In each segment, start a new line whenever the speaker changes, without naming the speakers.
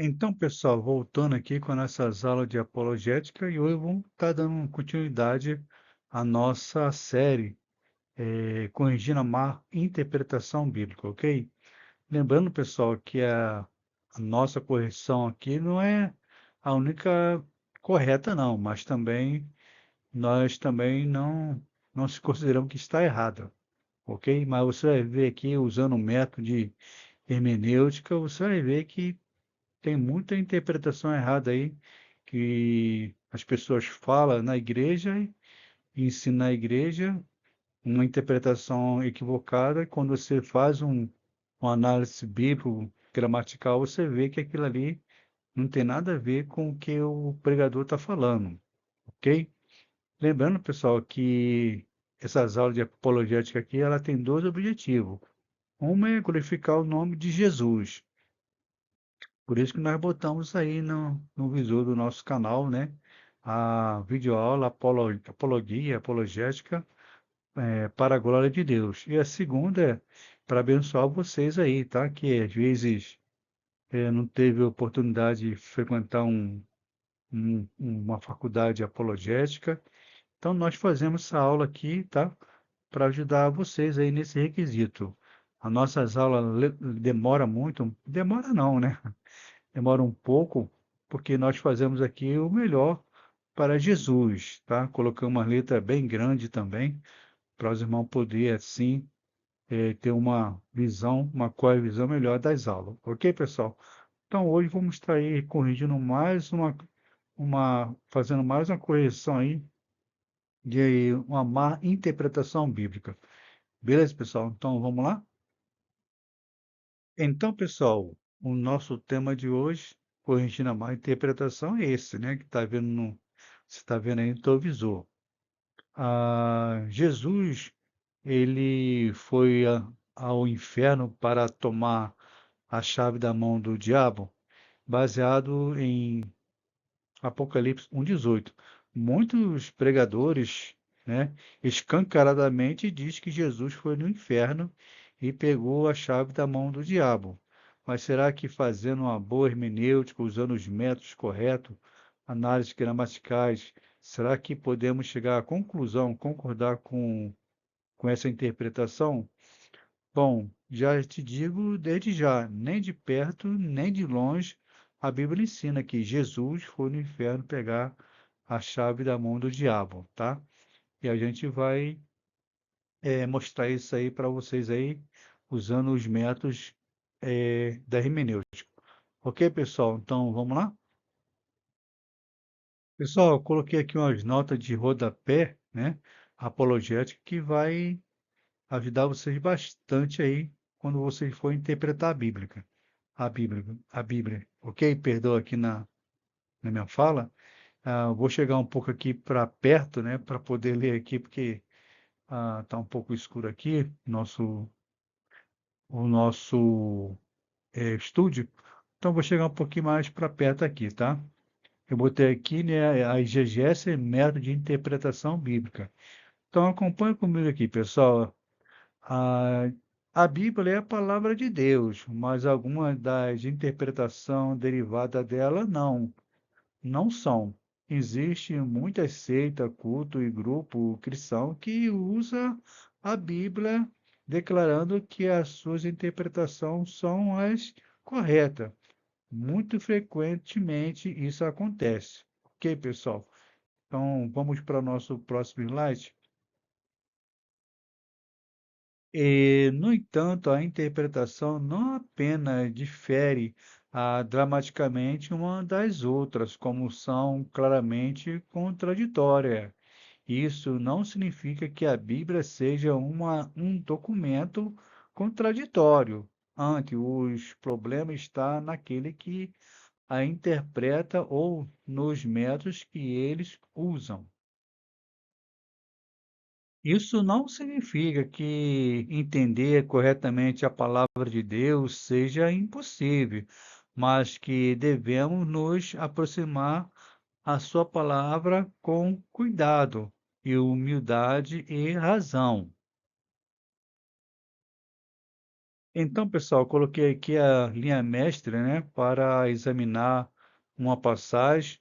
Então, pessoal, voltando aqui com nossas aulas de apologética e hoje vamos estar dando continuidade à nossa série, Corrigindo a Má Interpretação Bíblica, ok? Lembrando, pessoal, que a nossa correção aqui não é a única correta, não, mas também nós também não se consideramos que está errada, ok? Mas você vai ver aqui, usando o método de hermenêutica, você vai ver que tem muita interpretação errada aí, que as pessoas falam na igreja e ensinam na igreja uma interpretação equivocada, e quando você faz uma análise bíblico gramatical, você vê que aquilo ali não tem nada a ver com o que o pregador está falando, ok? Lembrando, pessoal, que essas aulas de apologética aqui, ela tem dois objetivos. Uma é glorificar o nome de Jesus. Por isso que nós botamos aí no visor do nosso canal, né? A videoaula Apologia, Apologética, para a glória de Deus. E a segunda é para abençoar vocês aí, tá? Que às vezes não teve oportunidade de frequentar uma faculdade apologética. Então nós fazemos essa aula aqui, tá? Para ajudar vocês aí nesse requisito. As nossas aulas demora muito, demora não, né? Demora um pouco, porque nós fazemos aqui o melhor para Jesus, tá? Colocamos uma letra bem grande também, para os irmãos poderem, assim, ter uma visão, uma visão melhor das aulas. Ok, pessoal? Então, hoje vamos estar aí corrigindo fazendo mais uma correção aí de uma má interpretação bíblica. Beleza, pessoal? Então, vamos lá? Então, pessoal, o nosso tema de hoje, corrigindo a má interpretação, é esse, né? Que você está vendo aí no teu visor. Jesus, ele foi ao inferno para tomar a chave da mão do diabo, baseado em Apocalipse 1:18. Muitos pregadores, né, escancaradamente diz que Jesus foi no inferno e pegou a chave da mão do diabo. Mas será que fazendo uma boa hermenêutica, usando os métodos corretos, análises gramaticais, será que podemos chegar à conclusão, concordar com essa interpretação? Bom, já te digo desde já, nem de perto, nem de longe, a Bíblia ensina que Jesus foi no inferno pegar a chave da mão do diabo, tá? E a gente vai mostrar isso aí para vocês aí, usando os métodos da hermenêutica. Ok, pessoal? Então, vamos lá? Pessoal, eu coloquei aqui umas notas de rodapé, né? Apologética, que vai ajudar vocês bastante aí quando vocês forem interpretar a Bíblia, ok? Perdoa aqui na minha fala. Eu vou chegar um pouco aqui para perto, né, para poder ler aqui, porque tá um pouco escuro aqui, o nosso estúdio. Então, vou chegar um pouquinho mais para perto aqui, tá? Eu botei aqui, né, a exegese, método de interpretação bíblica. Então, acompanha comigo aqui, pessoal. A, a Bíblia é a palavra de Deus, mas algumas das interpretações derivadas dela não são. Existem muitas seitas, culto e grupo cristão que usa a Bíblia declarando que as suas interpretações são as corretas. Muito frequentemente isso acontece. Ok, pessoal? Então, vamos para o nosso próximo slide. No entanto, a interpretação não apenas difere dramaticamente uma das outras, como são claramente contraditórias. Isso não significa que a Bíblia seja um documento contraditório. Antes, os problemas está naquele que a interpreta ou nos métodos que eles usam. Isso não significa que entender corretamente a palavra de Deus seja impossível, mas que devemos nos aproximar à sua palavra com cuidado e humildade e razão. Então, pessoal, eu coloquei aqui a linha mestre, né, para examinar uma passagem.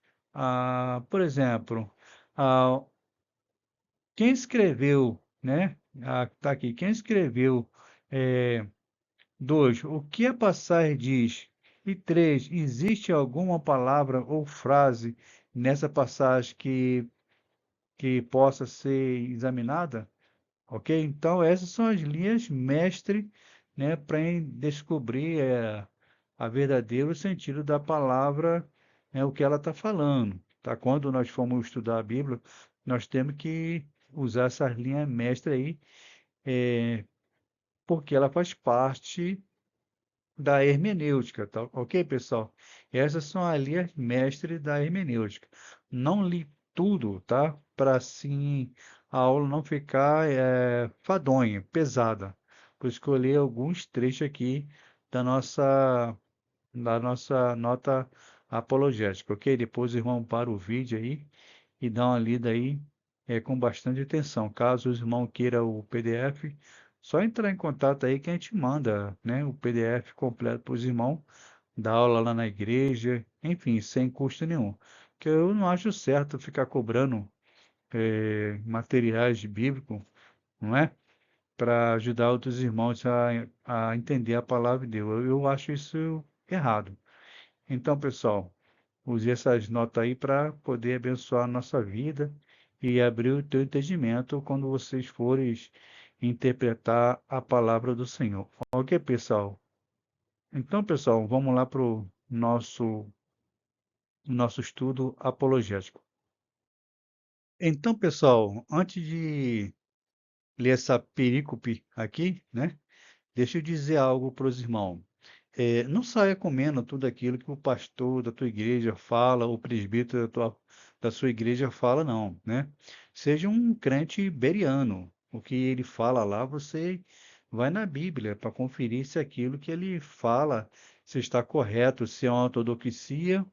Por exemplo, ah, quem escreveu, né? Tá aqui, quem escreveu, é, 2, o que a passagem diz? E 3, existe alguma palavra ou frase nessa passagem que possa ser examinada? Ok? Então, essas são as linhas mestre, né, para descobrir a verdadeiro sentido da palavra, o que ela está falando. Tá? Quando nós formos estudar a Bíblia, nós temos que usar essas linhas mestre aí, porque ela faz parte da hermenêutica, tá? Ok, pessoal? Essas são as linhas mestres da hermenêutica. Não li tudo, tá? Para assim a aula não ficar fadonha, pesada. Vou escolher alguns trechos aqui da nossa, da nossa nota apologética, ok? Depois, irmão, para o vídeo aí e dá uma lida aí com bastante atenção. Caso os irmãos queiram o PDF, só entrar em contato aí que a gente manda, né, o PDF completo para os irmãos, dar aula lá na igreja, enfim, sem custo nenhum. Porque eu não acho certo ficar cobrando materiais bíblicos, não é? Para ajudar outros irmãos a entender a palavra de Deus. Eu acho isso errado. Então, pessoal, use essas notas aí para poder abençoar a nossa vida e abrir o teu entendimento quando vocês forem interpretar a palavra do Senhor. Ok, pessoal? Então, pessoal, vamos lá para o nosso estudo apologético. Então, pessoal, antes de ler essa perícope aqui, né? Deixa eu dizer algo para os irmãos. Não saia comendo tudo aquilo que o pastor da tua igreja fala, o presbítero da sua igreja fala, não, né? Seja um crente beriano. O que ele fala lá, você vai na Bíblia para conferir se aquilo que ele fala se está correto, se é uma ortodoxia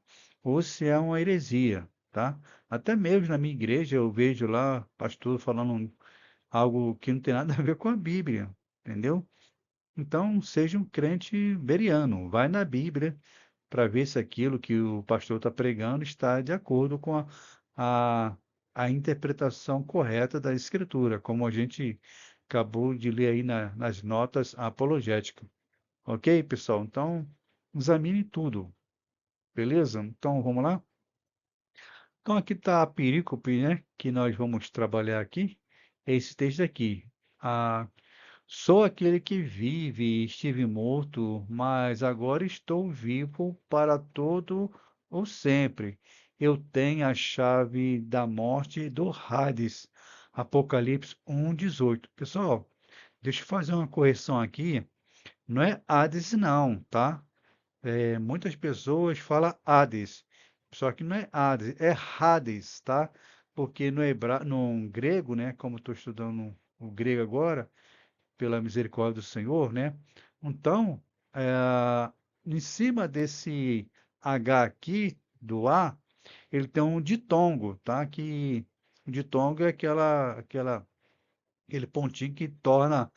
ou se é uma heresia, tá? Até mesmo na minha igreja eu vejo lá pastor falando algo que não tem nada a ver com a Bíblia, entendeu? Então, seja um crente beriano, vai na Bíblia para ver se aquilo que o pastor está pregando está de acordo com a, a interpretação correta da Escritura, como a gente acabou de ler aí nas notas apologéticas. Ok, pessoal? Então, examine tudo, beleza? Então, vamos lá? Então, aqui está a perícope, né, que nós vamos trabalhar aqui. É esse texto aqui. Sou aquele que vive e estive morto, mas agora estou vivo para todo o sempre. Eu tenho a chave da morte e do Hades. Apocalipse 1:18. Pessoal, deixa eu fazer uma correção aqui. Não é Hades não, tá? Muitas pessoas falam Hades, só que não é Hades, é Hades, tá? Porque no grego, né, como estou estudando o grego agora, pela misericórdia do Senhor, né? Então, em cima desse H aqui, do A, ele tem um ditongo, tá? Que o ditongo é aquele pontinho que torna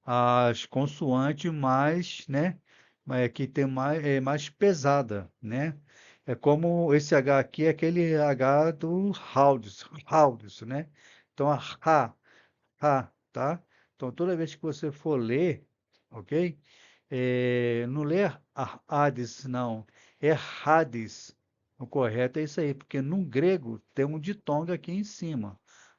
as consoantes mais, né? Que tem mais pesada, né? É como esse H aqui é aquele H do Haldus, né? Então, a tá? Então, toda vez que você for ler, ok? Não lê Hades, não. É Hades. O correto é isso aí, porque no grego tem um ditongo aqui em cima.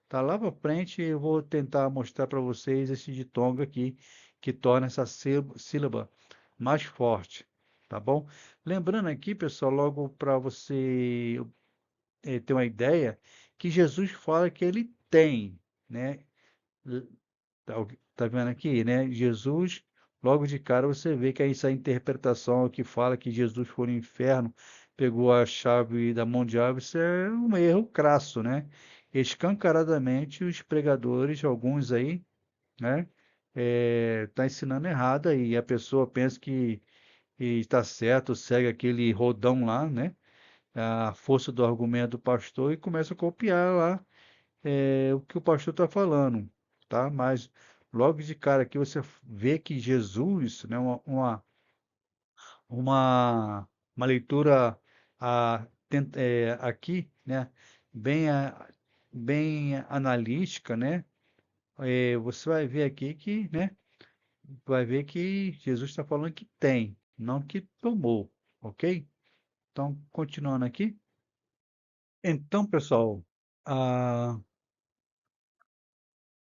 Tá lá para frente, eu vou tentar mostrar para vocês esse ditongo aqui, que torna essa sílaba mais forte, tá bom? Lembrando aqui, pessoal, logo para você ter uma ideia, que Jesus fala que ele tem, né? Tá, tá vendo aqui, né? Jesus, logo de cara você vê que essa interpretação que fala que Jesus foi no inferno, pegou a chave da mão de diabo, isso é um erro crasso, né? Escancaradamente os pregadores, alguns aí, né? Tá ensinando errado aí. E a pessoa pensa que está certo, segue aquele rodão lá, né? A força do argumento do pastor e começa a copiar lá o que o pastor está falando, tá? Mas logo de cara aqui você vê que Jesus, né, uma, uma leitura aqui, né, bem, bem analítica, né, você vai ver aqui que, né, vai ver que Jesus está falando que tem, não que tomou, ok? Então, continuando aqui. Então, pessoal, ah,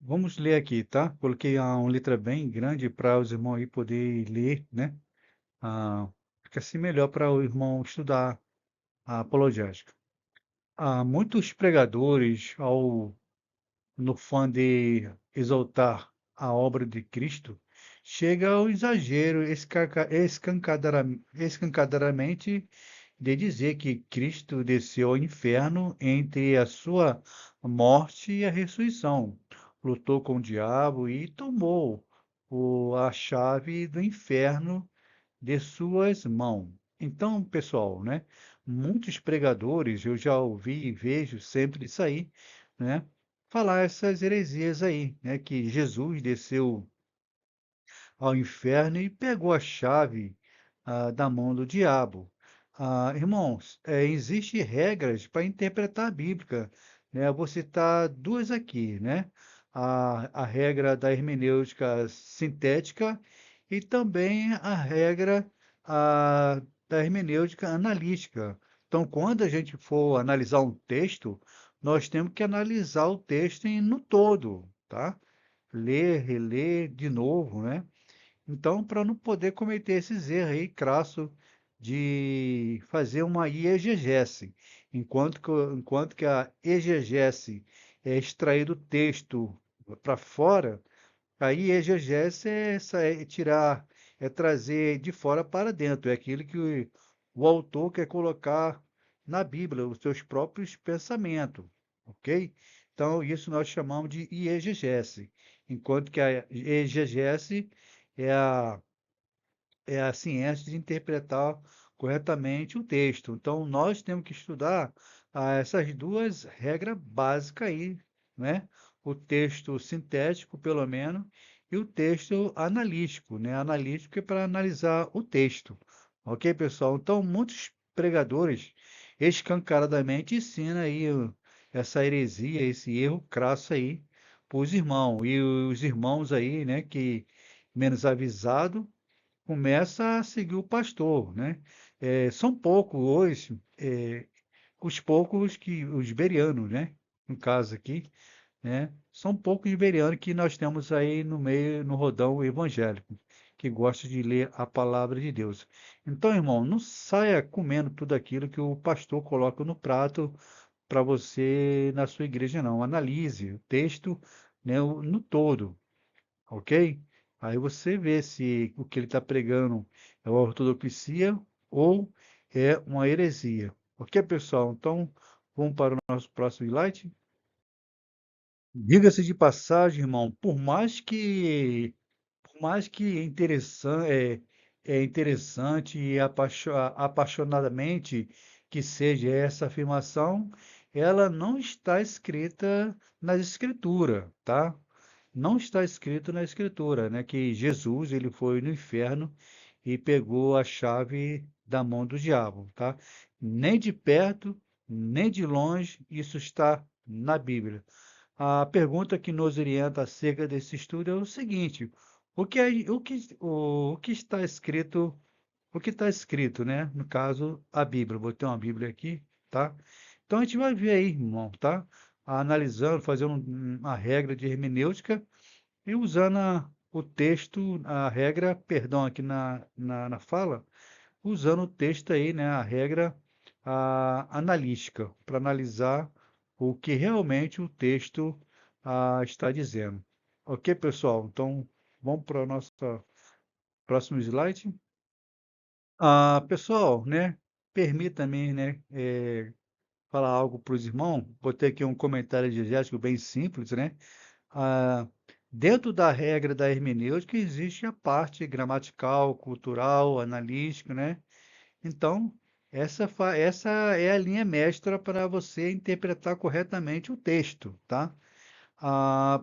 vamos ler aqui, tá? Coloquei uma letra bem grande para os irmãos aí poderem ler, né? Fica assim melhor para o irmão estudar a apologética. Muitos pregadores, no fã de exaltar a obra de Cristo, chega ao exagero escancaradamente de dizer que Cristo desceu ao inferno entre a sua morte e a ressurreição, lutou com o diabo e tomou a chave do inferno de suas mãos. Então, pessoal, né? Muitos pregadores, eu já ouvi e vejo sempre isso aí, né? Falar essas heresias aí, né? Que Jesus desceu ao inferno e pegou a chave da mão do diabo. Irmãos, existem regras para interpretar a Bíblia, né? Eu vou citar duas aqui, né? A regra da hermenêutica sintética e também a regra da hermenêutica analítica. Então, quando a gente for analisar um texto, nós temos que analisar o texto no todo, tá? Ler, reler de novo, né? Então, para não poder cometer esses erros aí, crasso, de fazer uma exegese, enquanto que a exegese é extrair do texto para fora, a exegese é tirar, é trazer de fora para dentro, é aquilo que o autor quer colocar na Bíblia, os seus próprios pensamentos, ok? Então, isso nós chamamos de exegese, enquanto que a exegese é a é a ciência de interpretar corretamente o texto. Então, nós temos que estudar essas duas regras básicas aí, né? O texto sintético, pelo menos, e o texto analítico, né? Analítico é para analisar o texto. Ok, pessoal? Então, muitos pregadores escancaradamente ensinam aí essa heresia, esse erro crasso aí para os irmãos. E os irmãos aí, né, que menos avisados, começa a seguir o pastor, né? São poucos hoje, os poucos que, os berianos, né? No caso aqui, né? São poucos berianos que nós temos aí no meio, no rodão evangélico, que gosta de ler a palavra de Deus. Então, irmão, não saia comendo tudo aquilo que o pastor coloca no prato para você na sua igreja, não. Analise o texto, né, no todo, ok? Aí você vê se o que ele está pregando é uma ortodoxia ou é uma heresia. Ok, pessoal? Então, vamos para o nosso próximo slide. Diga-se de passagem, irmão, por mais que é interessante e apaixonadamente que seja essa afirmação, ela não está escrita nas escrituras, tá? Não está escrito na escritura, né, que Jesus ele foi no inferno e pegou a chave da mão do diabo, tá? Nem de perto, nem de longe, isso está na Bíblia. A pergunta que nos orienta acerca desse estudo é o seguinte: o que está escrito, né? No caso, a Bíblia. Vou ter uma Bíblia aqui, tá? Então a gente vai ver aí, irmão, tá? Analisando, fazendo uma regra de hermenêutica e usando o texto, a regra, perdão, aqui na fala, usando o texto aí, né, a regra analítica, para analisar o que realmente o texto está dizendo. Ok, pessoal? Então, vamos para o nosso próximo slide. Pessoal, né, permita-me, né, falar algo para os irmãos. Botei aqui um comentário exegético bem simples, né? Ah, Dentro da regra da hermenêutica existe a parte gramatical, cultural, analítica, né? Então, essa é a linha mestra para você interpretar corretamente o texto, tá?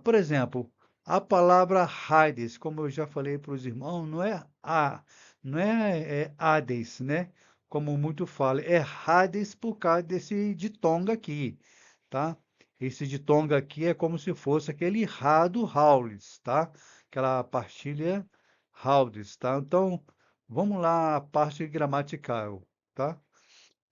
Por exemplo, A palavra Hades, como eu já falei para os irmãos, não é Hades, né? Como muito fala, é Hades por causa desse ditonga aqui, tá? Esse ditonga aqui é como se fosse aquele Rá do Howlis, tá? Aquela partilha Howlis, tá? Então, vamos lá, a parte gramatical, tá?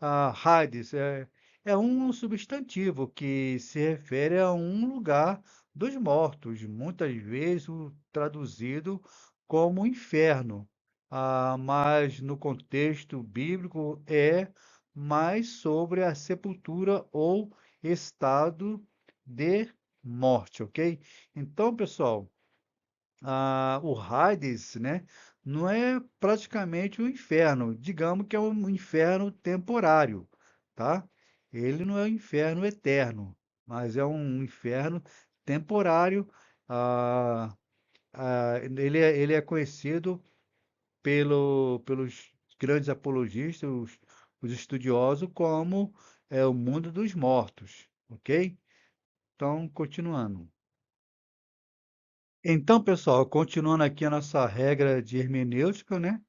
A Hades é um substantivo que se refere a um lugar dos mortos, muitas vezes traduzido como inferno. Mas no contexto bíblico é mais sobre a sepultura ou estado de morte, ok? Então, pessoal, o Hades, né, não é praticamente o inferno, digamos que é um inferno temporário, tá? Ele não é um inferno eterno, mas é um inferno temporário. ah, ele é conhecido pelos grandes apologistas, os estudiosos, como o mundo dos mortos, ok? Então, continuando. Então, pessoal, continuando aqui a nossa regra de hermenêutica, né?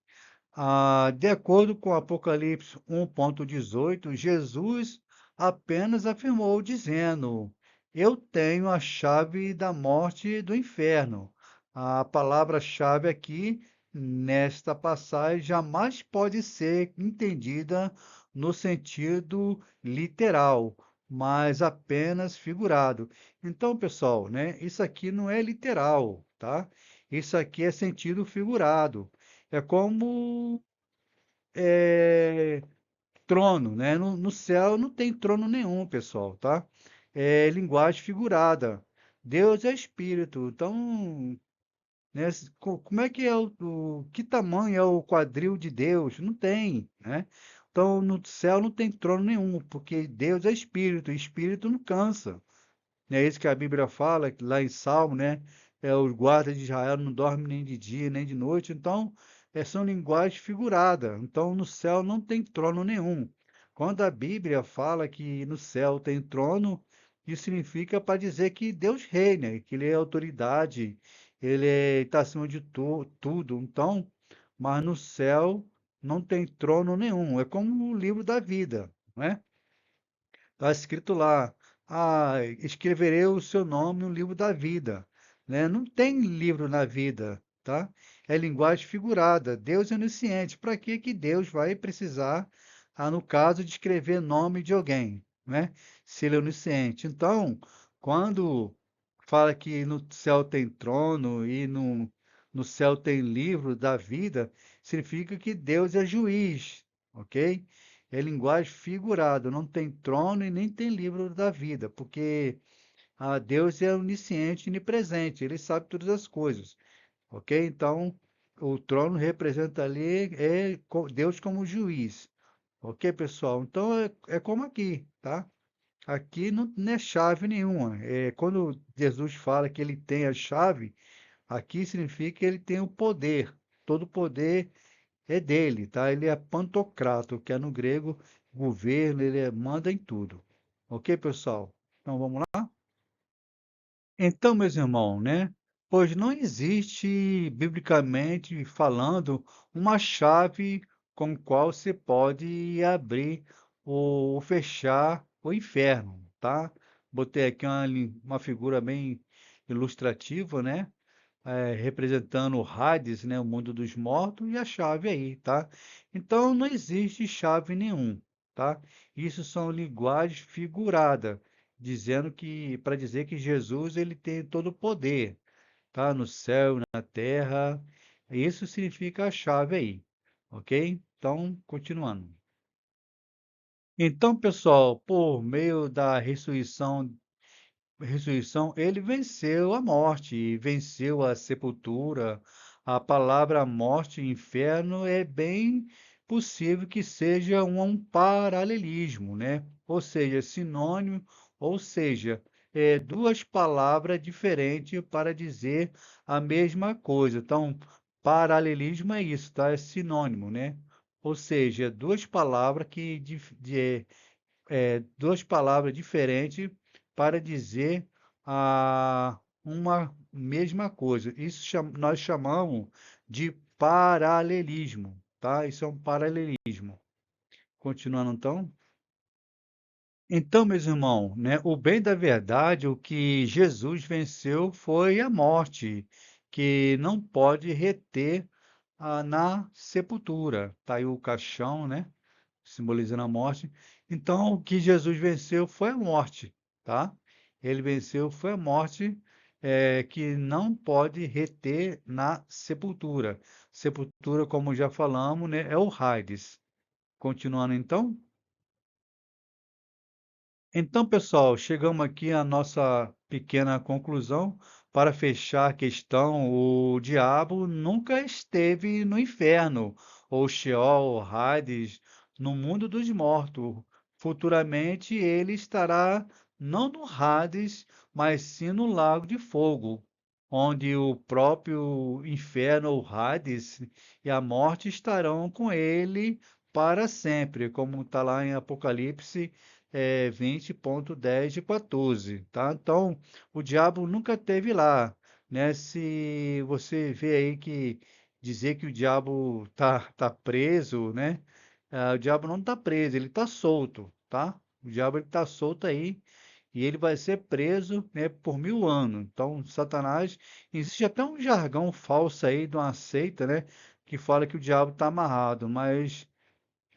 De acordo com Apocalipse 1:18, Jesus apenas afirmou, dizendo: Eu tenho a chave da morte e do inferno. A palavra-chave aqui, nesta passagem, jamais pode ser entendida no sentido literal, mas apenas figurado. Então, pessoal, né, isso aqui não é literal, tá? Isso aqui é sentido figurado. É como é, trono, né? No céu não tem trono nenhum, pessoal, tá? É linguagem figurada. Deus é espírito, então, né? Como é que é que tamanho é o quadril de Deus? Não tem, né? Então, no céu não tem trono nenhum, porque Deus é espírito, e espírito não cansa. É isso que a Bíblia fala, que lá em Salmo, né? Os guardas de Israel não dormem nem de dia, nem de noite. Então, são linguagem figurada. Então, no céu não tem trono nenhum. Quando a Bíblia fala que no céu tem trono, isso significa para dizer que Deus reina, que Ele é autoridade, Ele está acima de tudo. Então, mas no céu não tem trono nenhum. É como o livro da vida, não é? Está escrito lá, escreverei o seu nome no livro da vida, né? Não tem livro na vida, tá? É linguagem figurada. Deus é onisciente. Para que que Deus vai precisar, no caso, de escrever nome de alguém, né? Se ele é onisciente. Então, quando fala que no céu tem trono e no céu tem livro da vida, significa que Deus é juiz, ok? É linguagem figurada, não tem trono e nem tem livro da vida, porque Deus é onisciente e onipresente, ele sabe todas as coisas, ok? Então, o trono representa ali Deus como juiz, ok, pessoal? Então, é como aqui, tá? Aqui não é chave nenhuma. Quando Jesus fala que ele tem a chave, aqui significa que ele tem o poder, todo o poder é dele, tá? Ele é pantocrato, que é no grego governo, manda em tudo. Ok, pessoal? Então vamos lá? Então, meus irmãos, né? Pois não existe, biblicamente falando, uma chave com qual você pode abrir ou fechar o inferno, tá? Botei aqui uma figura bem ilustrativa, né? Representando o Hades, né, o mundo dos mortos, e a chave aí, tá? Então não existe chave nenhum, tá? Isso são linguagens figuradas, dizendo que para dizer que Jesus ele tem todo o poder, tá? No céu, na terra. Isso significa a chave aí, ok? Então, continuando. Então, pessoal, por meio da ressurreição, ele venceu a morte, venceu a sepultura. A palavra morte e inferno é bem possível que seja um paralelismo, né? Ou seja, sinônimo, ou seja, duas palavras diferentes para dizer a mesma coisa. Então, paralelismo é isso, tá? É sinônimo, né? Ou seja, duas palavras duas palavras diferentes para dizer uma mesma coisa. Isso nós chamamos de paralelismo, tá? Isso é um paralelismo. Continuando então. Então, meus irmãos, né, o bem da verdade, o que Jesus venceu foi a morte, que não pode reter na sepultura. Tá aí o caixão, né, simbolizando a morte. Então, o que Jesus venceu foi a morte, tá? Ele venceu foi a morte, que não pode reter na sepultura. Sepultura, como já falamos, né, é o Hades. Continuando então. Então, pessoal, chegamos aqui à nossa pequena conclusão. Para fechar a questão, o diabo nunca esteve no inferno, ou Sheol, ou Hades, no mundo dos mortos. Futuramente ele estará não no Hades, mas sim no lago de fogo, onde o próprio inferno, ou Hades, e a morte estarão com ele para sempre, como está lá em Apocalipse 20.10 e 14, tá? Então, o diabo nunca teve lá, né? Se você vê aí que dizer que o diabo tá preso, né? O diabo não tá preso, ele tá solto, tá? O diabo ele tá solto aí e ele vai ser preso, né, por 1000 anos. Então, Satanás, existe até um jargão falso aí de uma seita, né, que fala que o diabo está amarrado, mas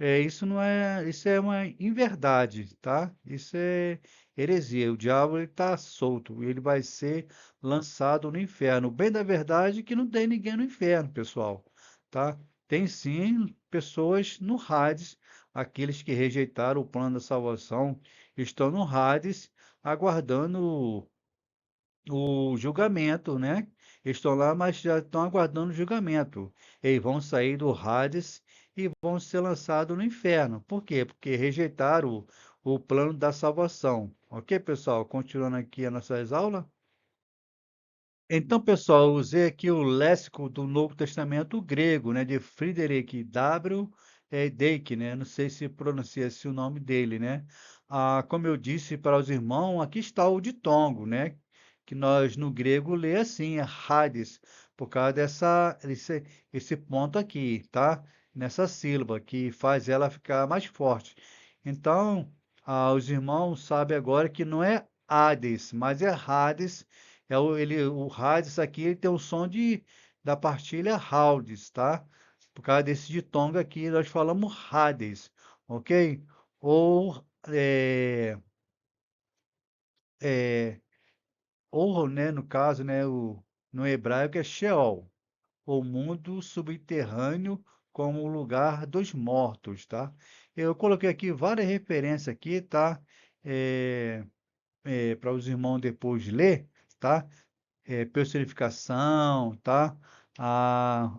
isso não é, isso é uma inverdade, tá? Isso é heresia. O diabo ele está solto, ele vai ser lançado no inferno. O bem da verdade é que não tem ninguém no inferno, pessoal, tá? Tem sim pessoas no Hades, aqueles que rejeitaram o plano da salvação, estão no Hades aguardando o julgamento, né? Estão lá, mas já estão aguardando o julgamento. Eles vão sair do Hades e vão ser lançados no inferno. Por quê? Porque rejeitaram o plano da salvação. Ok, pessoal? Continuando aqui as nossas aulas. Então, pessoal, eu usei aqui o léxico do Novo Testamento grego, né, de Friedrich W. Dake, né? Não sei se pronuncia esse o nome dele, né? Como eu disse para os irmãos, aqui está o ditongo, né? Que nós no grego lê assim, é Hades, por causa esse ponto aqui, tá? Nessa sílaba, que faz ela ficar mais forte. Então, os irmãos sabem agora que não é Hades, mas é Hades o Hades aqui ele tem o som da partilha Hades, tá? Por causa desse ditongo aqui, nós falamos Hades, ok? Ou, é, é, ou, né, no caso, né, no hebraico é Sheol, o mundo subterrâneo como o lugar dos mortos, tá? Eu coloquei aqui várias referências aqui, tá? Para os irmãos depois ler, tá? Personificação, tá?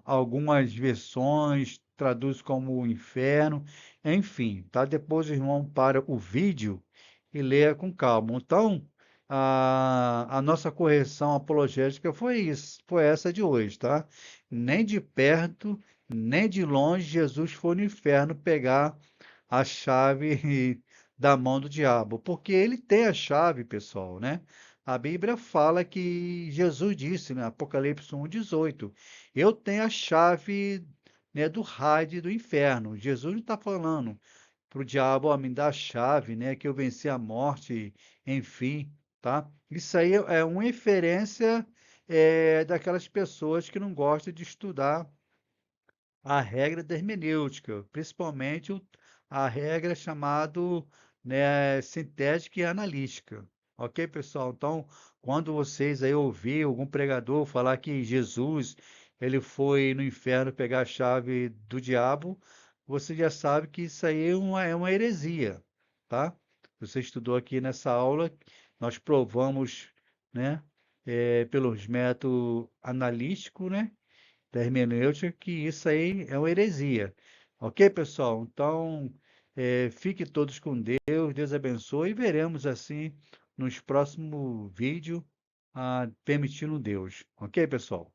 Algumas versões traduz como o inferno, enfim, tá? Depois o irmão para o vídeo e leia com calma. Então, a nossa correção apologética foi isso, foi essa de hoje, tá? Nem de perto, nem de longe, Jesus foi no inferno pegar a chave da mão do diabo, porque ele tem a chave, pessoal, né? A Bíblia fala que Jesus disse, né, Apocalipse 1:18, eu tenho a chave, né, do Hades do inferno. Jesus não está falando para o diabo, ó, me dá a chave, né, que eu venci a morte, enfim, tá? Isso aí é uma inferência daquelas pessoas que não gostam de estudar a regra da hermenêutica, principalmente a regra chamada, né, sintética e analítica. Ok, pessoal? Então, quando vocês aí ouvir algum pregador falar que Jesus ele foi no inferno pegar a chave do diabo, você já sabe que isso aí é uma heresia, tá? Você estudou aqui nessa aula, nós provamos, né, pelos métodos analíticos, né? Da hermenêutica, que isso aí é uma heresia. Ok, pessoal? Então, fiquem todos com Deus, Deus abençoe e veremos assim nos próximos vídeos, permitindo Deus. Ok, pessoal?